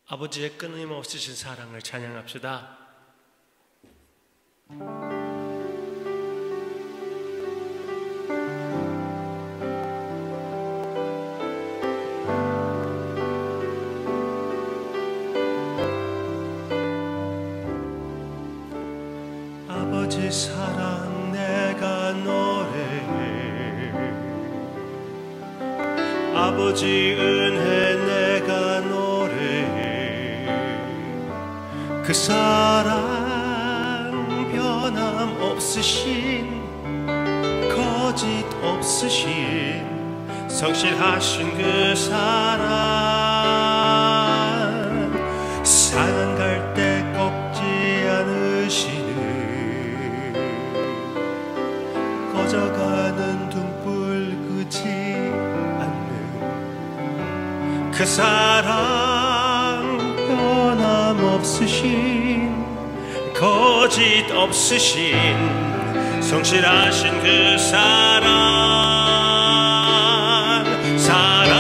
아버지의 끊임없으신 사랑을 찬양합시다. 아버지 사랑 내가 노래해, 아버지 은혜 내가 노래해. 그 사랑 변함없으신, 거짓 없으신, 성실하신 그 사랑, 상한 갈대 꺾지 않으시는, 꺼져가는 등불 끄지 않는 그 사랑, 변함없으신, 거짓 없으신, 성실하신 그 사랑, 사랑,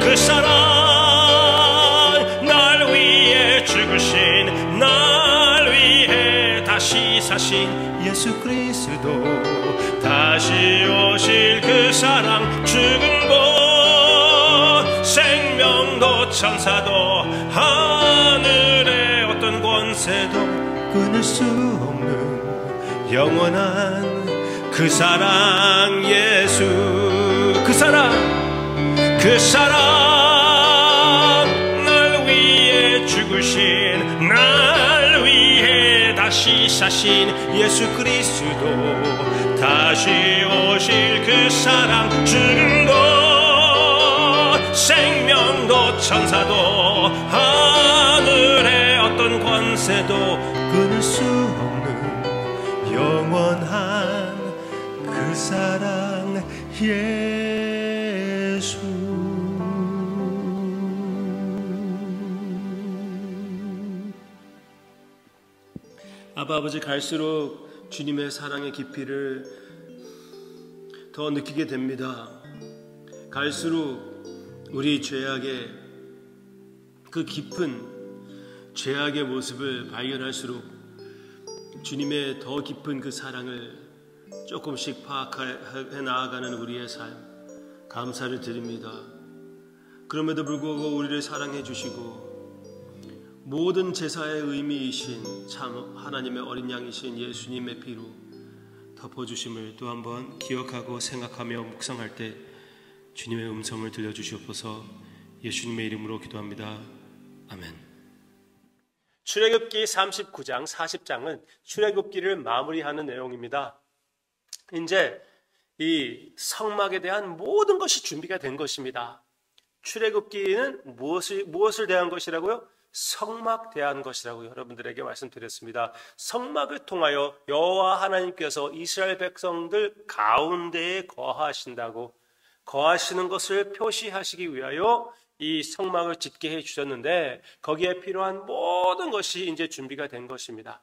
그 사랑, 날 위해 죽으신, 날 위해 다시 사신 예수 그리스도, 다시 오실 그 사랑, 죽은 곳, 생명도 천사도 하늘의 어떤 권세도 끊을 수 없는 영원한 그 사랑, 예수 그 사랑, 그 사랑, 날 위해 죽으신, 날 위해 다시 사신 예수 그리스도, 다시 오실 그 사랑, 죽은 곳, 생명도 천사도 하늘의 어떤 권세도 끊을 수 없는 영원한 그 사랑, 예수. 아버지, 갈수록 주님의 사랑의 깊이를 더 느끼게 됩니다. 갈수록 우리 죄악의 그 깊은 죄악의 모습을 발견할수록 주님의 더 깊은 그 사랑을 조금씩 파악해 나아가는 우리의 삶, 감사를 드립니다. 그럼에도 불구하고 우리를 사랑해 주시고 모든 제사의 의미이신 참 하나님의 어린 양이신 예수님의 피로 덮어주심을 또 한번 기억하고 생각하며 묵상할 때 주님의 음성을 들려주시옵소서. 예수님의 이름으로 기도합니다. 아멘. 출애굽기 39장 40장은 출애굽기를 마무리하는 내용입니다. 이제 이 성막에 대한 모든 것이 준비가 된 것입니다. 출애굽기는 무엇을 대한 것이라고요? 성막 대한 것이라고 여러분들에게 말씀드렸습니다. 성막을 통하여 여호와 하나님께서 이스라엘 백성들 가운데에 거하신다고, 거하시는 것을 표시하시기 위하여 이 성막을 짓게 해주셨는데, 거기에 필요한 모든 것이 이제 준비가 된 것입니다.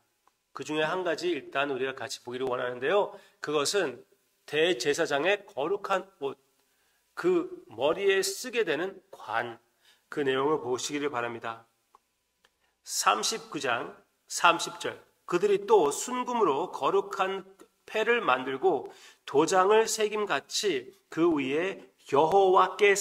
그 중에 한 가지 일단 우리가 같이 보기를 원하는데요, 그것은 대제사장의 거룩한 옷, 그 머리에 쓰게 되는 관, 그 내용을 보시기를 바랍니다. 39장 30절, 그들이 또 순금으로 거룩한 패를 만들고 도장을 새김같이 그 위에 여호와께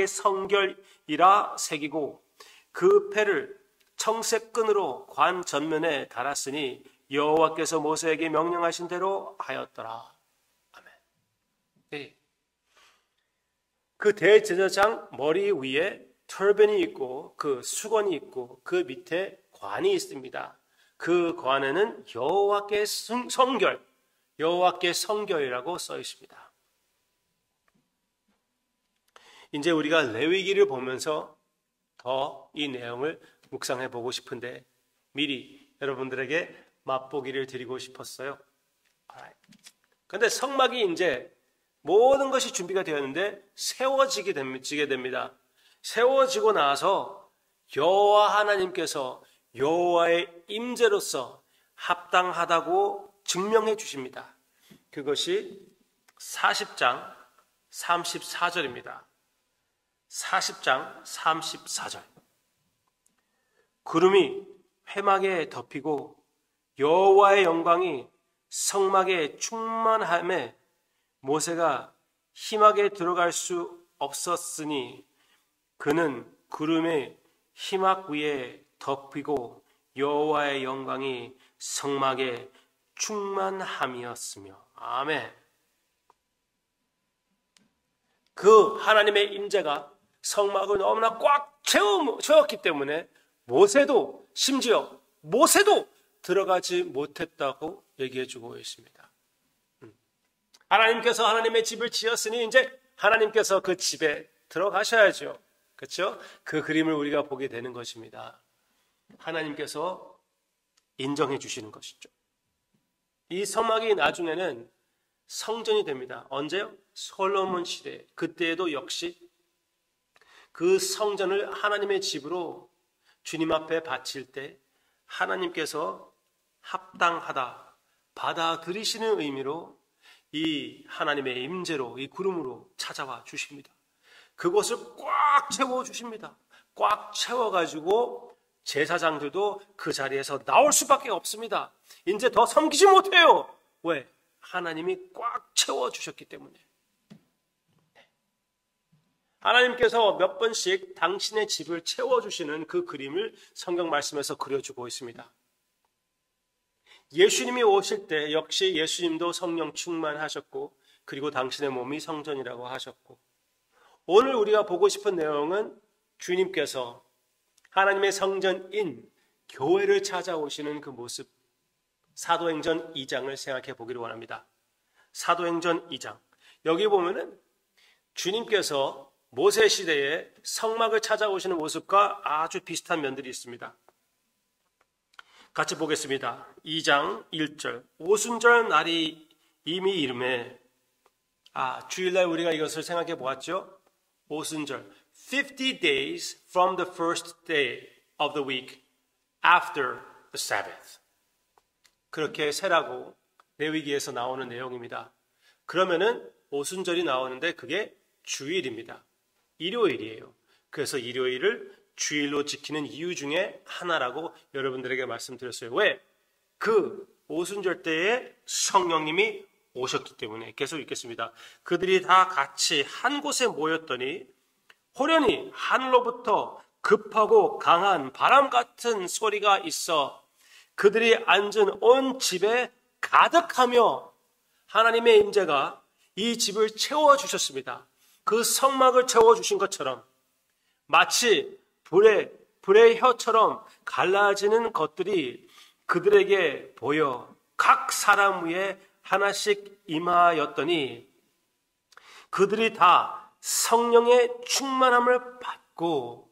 성결이라 새기고 그 패를 청색끈으로 관 전면에 달았으니 여호와께서 모세에게 명령하신 대로 하였더라. 아멘. 네. 그 대제사장 머리 위에 터번이 있고 그 수건이 있고 그 밑에 관이 있습니다. 그 관에는 여호와께 성결, 여호와께 성결이라고 써 있습니다. 이제 우리가 레위기를 보면서 더 이 내용을 묵상해 보고 싶은데 미리 여러분들에게 맛보기를 드리고 싶었어요. 그런데 성막이 이제 모든 것이 준비가 되었는데 세워지게 됩니다. 세워지고 나서 여호와 하나님께서 여호와의 임재로서 합당하다고 증명해 주십니다. 그것이 40장 34절입니다. 40장 34절. 구름이 회막에 덮이고 여호와의 영광이 성막에 충만함에 모세가 희막에 들어갈 수 없었으니 그는 구름의 희막 위에 덮이고 여호와의 영광이 성막에 충만함이었으며. 아멘. 그 하나님의 임재가 성막을 너무나 꽉 채웠기 때문에 심지어 모세도 들어가지 못했다고 얘기해주고 있습니다. 하나님께서 하나님의 집을 지었으니 이제 하나님께서 그 집에 들어가셔야죠. 그렇죠? 그 그림을 우리가 보게 되는 것입니다. 하나님께서 인정해 주시는 것이죠. 이 성막이 나중에는 성전이 됩니다. 언제요? 솔로몬 시대. 그때에도 역시 그 성전을 하나님의 집으로 주님 앞에 바칠 때 하나님께서 합당하다 받아들이시는 의미로 이 하나님의 임재로, 이 구름으로 찾아와 주십니다. 그곳을 꽉 채워주십니다. 꽉 채워가지고 제사장들도 그 자리에서 나올 수밖에 없습니다. 이제 더 섬기지 못해요. 왜? 하나님이 꽉 채워주셨기 때문에. 하나님께서 몇 번씩 당신의 집을 채워주시는 그 그림을 성경 말씀에서 그려주고 있습니다. 예수님이 오실 때 역시 예수님도 성령 충만하셨고, 그리고 당신의 몸이 성전이라고 하셨고, 오늘 우리가 보고 싶은 내용은 주님께서 하나님의 성전인 교회를 찾아오시는 그 모습, 사도행전 2장을 생각해 보기를 원합니다. 사도행전 2장. 여기 보면은 주님께서 모세 시대에 성막을 찾아오시는 모습과 아주 비슷한 면들이 있습니다. 같이 보겠습니다. 2장 1절. 오순절 날이 이미 이름에, 주일날 우리가 이것을 생각해 보았죠. 오순절. 50 days from the first day of the week after the Sabbath. 그렇게 세라고 레위기에서 나오는 내용입니다. 그러면은 오순절이 나오는데 그게 주일입니다. 일요일이에요. 그래서 일요일을 주일로 지키는 이유 중에 하나라고 여러분들에게 말씀드렸어요. 왜? 그 오순절 때에 성령님이 오셨기 때문에. 계속 읽겠습니다. 그들이 다 같이 한 곳에 모였더니 호련히 하늘로부터 급하고 강한 바람 같은 소리가 있어 그들이 앉은 온 집에 가득하며 하나님의 임재가 이 집을 채워주셨습니다. 그 성막을 채워주신 것처럼 마치 불의 혀처럼 갈라지는 것들이 그들에게 보여 각 사람 위에 하나씩 임하였더니 그들이 다 성령의 충만함을 받고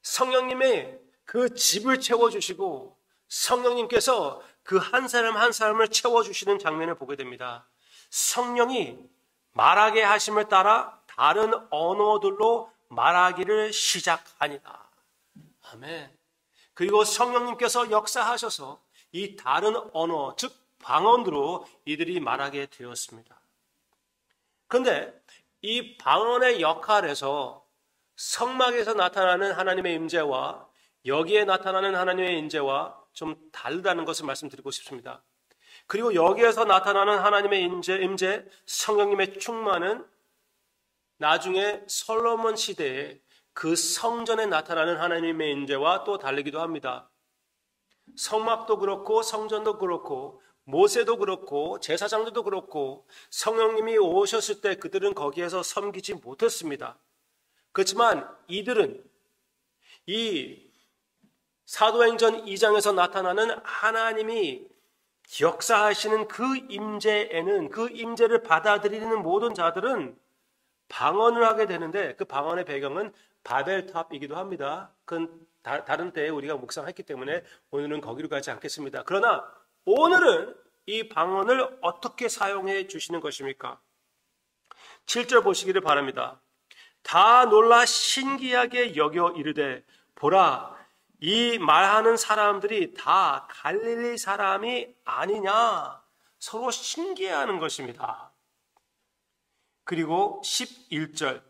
성령님의 그 집을 채워주시고 성령님께서 그 한 사람 한 사람을 채워주시는 장면을 보게 됩니다. 성령이 말하게 하심을 따라 다른 언어들로 말하기를 시작하니라. 아멘. 그리고 성령님께서 역사하셔서 이 다른 언어, 즉 방언으로 이들이 말하게 되었습니다. 그런데 이 방언의 역할에서 성막에서 나타나는 하나님의 임재와 여기에 나타나는 하나님의 임재와 좀 다르다는 것을 말씀드리고 싶습니다. 그리고 여기에서 나타나는 하나님의 임재, 성령님의 충만은 나중에 솔로몬 시대에 그 성전에 나타나는 하나님의 임재와 또 다르기도 합니다. 성막도 그렇고 성전도 그렇고 모세도 그렇고 제사장들도 그렇고 성령님이 오셨을 때 그들은 거기에서 섬기지 못했습니다. 그렇지만 이들은 이 사도행전 2장에서 나타나는 하나님이 역사하시는 그 임재에는 그 임재를 받아들이는 모든 자들은 방언을 하게 되는데 그 방언의 배경은 바벨탑이기도 합니다. 그건 다른 때에 우리가 묵상했기 때문에 오늘은 거기로 가지 않겠습니다. 그러나 오늘은 이 방언을 어떻게 사용해 주시는 것입니까? 7절 보시기를 바랍니다. 다 놀라 신기하게 여겨 이르되 보라 이 말하는 사람들이 다 갈릴리 사람이 아니냐 서로 신기해하는 것입니다. 그리고 11절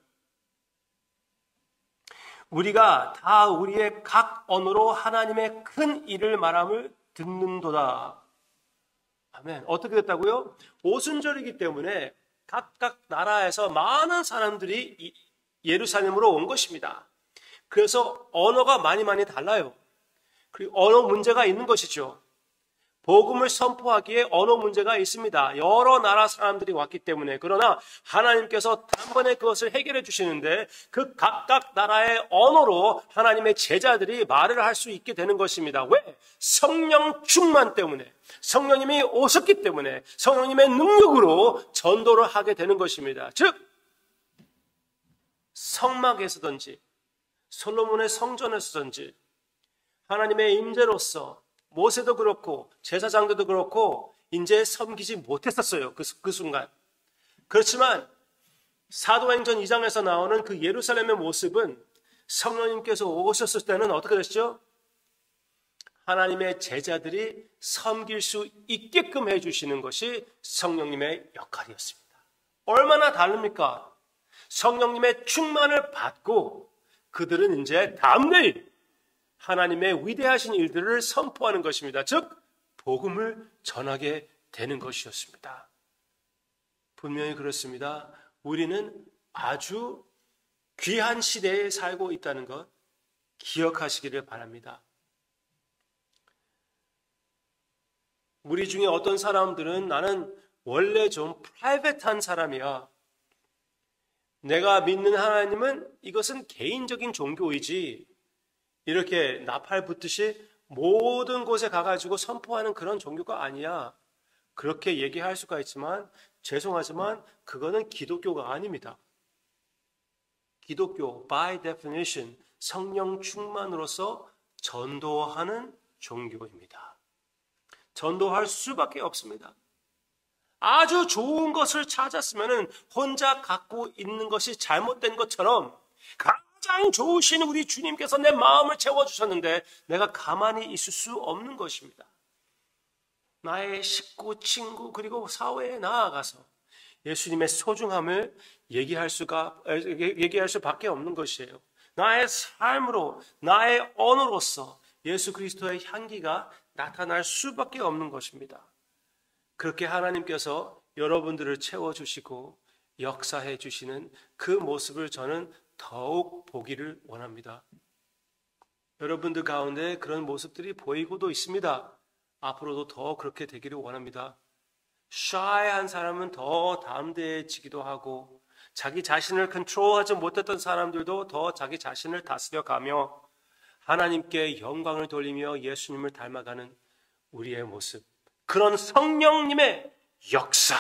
우리가 다 우리의 각 언어로 하나님의 큰 일을 말함을 듣는도다. 아멘. 어떻게 됐다고요? 오순절이기 때문에 각각 나라에서 많은 사람들이 예루살렘으로 온 것입니다. 그래서 언어가 많이 달라요. 그리고 언어 문제가 있는 것이죠. 복음을 선포하기에 언어 문제가 있습니다. 여러 나라 사람들이 왔기 때문에. 그러나 하나님께서 단번에 그것을 해결해 주시는데 그 각각 나라의 언어로 하나님의 제자들이 말을 할 수 있게 되는 것입니다. 왜? 성령 충만 때문에, 성령님이 오셨기 때문에, 성령님의 능력으로 전도를 하게 되는 것입니다. 즉 성막에서든지 솔로몬의 성전에서든지 하나님의 임재로서 모세도 그렇고 제사장들도 그렇고 이제 섬기지 못했었어요. 그 순간. 그렇지만 사도행전 2장에서 나오는 그 예루살렘의 모습은 성령님께서 오셨을 때는 어떻게 됐죠? 하나님의 제자들이 섬길 수 있게끔 해주시는 것이 성령님의 역할이었습니다. 얼마나 다릅니까? 성령님의 충만을 받고 그들은 이제 다음날 하나님의 위대하신 일들을 선포하는 것입니다. 즉 복음을 전하게 되는 것이었습니다. 분명히 그렇습니다. 우리는 아주 귀한 시대에 살고 있다는 것 기억하시기를 바랍니다. 우리 중에 어떤 사람들은 나는 원래 좀 프라이빗한 사람이야. 내가 믿는 하나님은 이것은 개인적인 종교이지 이렇게 나팔 붙듯이 모든 곳에 가가지고 선포하는 그런 종교가 아니야. 그렇게 얘기할 수가 있지만 죄송하지만 그거는 기독교가 아닙니다. 기독교 by definition 성령 충만으로서 전도하는 종교입니다. 전도할 수밖에 없습니다. 아주 좋은 것을 찾았으면 혼자 갖고 있는 것이 잘못된 것처럼 가장 좋으신 우리 주님께서 내 마음을 채워주셨는데 내가 가만히 있을 수 없는 것입니다. 나의 식구, 친구 그리고 사회에 나아가서 예수님의 소중함을 얘기할 수밖에 없는 것이에요. 나의 삶으로 나의 언어로서 예수 그리스도의 향기가 나타날 수밖에 없는 것입니다. 그렇게 하나님께서 여러분들을 채워주시고 역사해 주시는 그 모습을 저는 더욱 보기를 원합니다. 여러분들 가운데 그런 모습들이 보이고도 있습니다. 앞으로도 더 그렇게 되기를 원합니다. shy한 사람은 더 담대해지기도 하고 자기 자신을 컨트롤하지 못했던 사람들도 더 자기 자신을 다스려가며 하나님께 영광을 돌리며 예수님을 닮아가는 우리의 모습, 그런 성령님의 역사,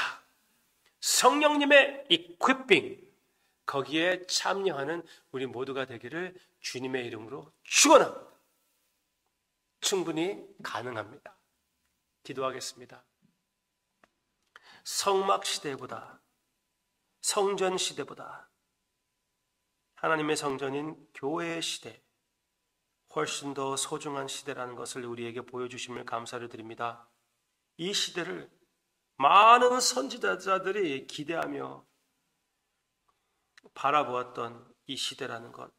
성령님의 equipping, 거기에 참여하는 우리 모두가 되기를 주님의 이름으로 축원합니다. 충분히 가능합니다. 기도하겠습니다. 성막 시대보다, 성전 시대보다 하나님의 성전인 교회의 시대, 훨씬 더 소중한 시대라는 것을 우리에게 보여주심을 감사를 드립니다. 이 시대를 많은 선지자들이 기대하며 바라보았던 이 시대라는 것,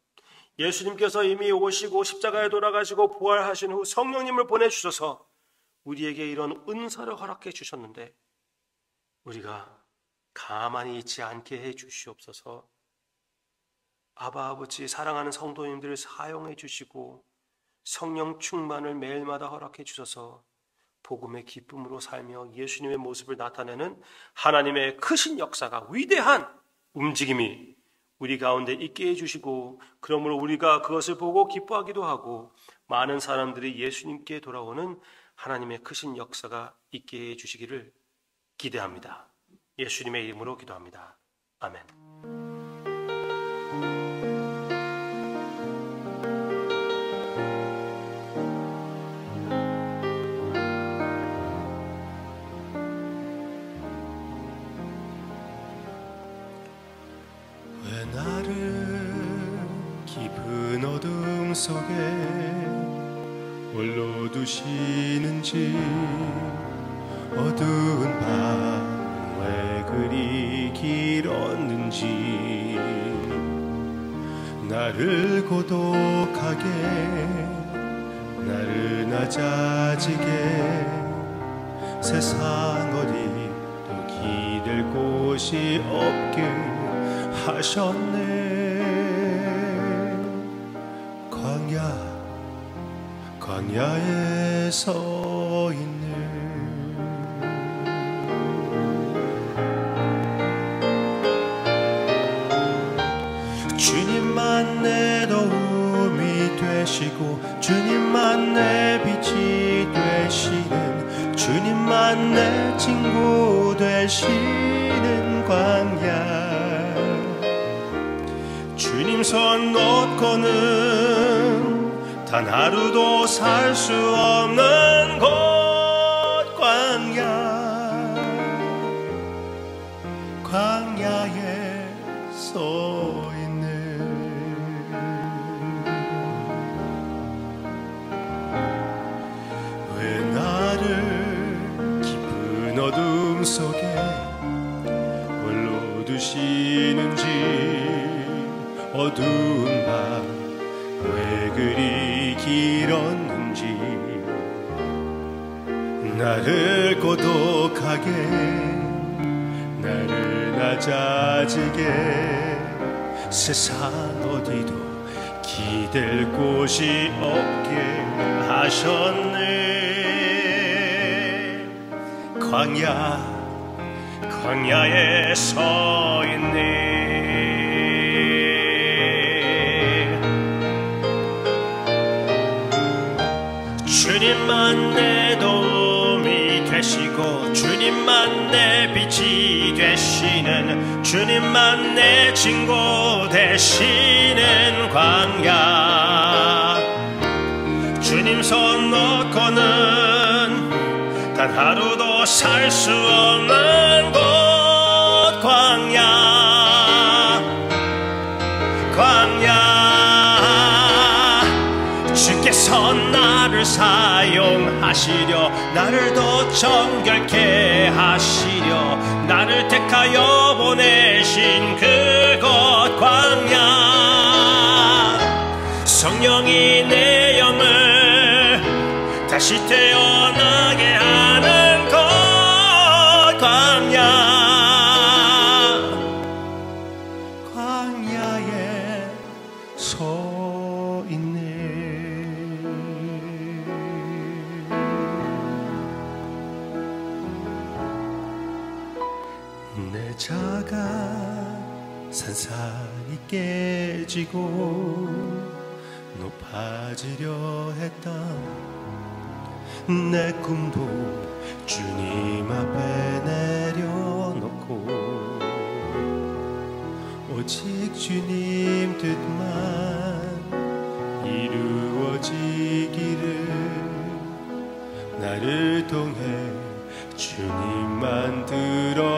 예수님께서 이미 오시고 십자가에 돌아가시고 부활하신 후 성령님을 보내주셔서 우리에게 이런 은사를 허락해 주셨는데 우리가 가만히 있지 않게 해 주시옵소서. 아바 아버지, 사랑하는 성도님들을 사용해 주시고 성령 충만을 매일마다 허락해 주셔서 복음의 기쁨으로 살며 예수님의 모습을 나타내는 하나님의 크신 역사가, 위대한 움직임이 우리 가운데 있게 해주시고, 그러므로 우리가 그것을 보고 기뻐하기도 하고 많은 사람들이 예수님께 돌아오는 하나님의 크신 역사가 있게 해주시기를 기대합니다. 예수님의 이름으로 기도합니다. 아멘. 왜 나를 깊은 어둠 속에 홀로 두시는지, 어두운 밤 왜 그리 길었는지, 나를 고독하게 나를 낮아지게 세상 어디도 기댈 곳이 없게 하셨네. 광야에 서 있네. 주님만 내 도움이 되시고 주님만 내 빛이 되시는 주님만 내 친구 되시는 광야. 주님 손 놓고는 단 하루도 살 수 없는 곳 광야에 서 있네. 왜 나를 깊은 어둠 속에 홀로 두시는지 어두운 밤 왜 그리 길었는지 나를 고독하게 나를 낮아지게 세상 어디도 기댈 곳이 없게 하셨네. 광야에 서 있네. 주님만 내 도움이 되시고 주님만 내 빛이 되시는 주님만 내 친구 되시는 광야. 주님 손 놓고는 단 하루도 살 수 없는 곳 광야. 주께서 나를 사용하시려 나를 더 정결케 하시려 나를 택하여 보내신 그곳 광야. 성령이 내 영을 다시 태어나게 하는 곳 광야에 서 있네. 내 자가 산산이 깨지고 높아지려 했다. 내 꿈도 주님 앞에 내려놓고 오직 주님 뜻만 이루어지기를 나를 통해 주님만 드러나시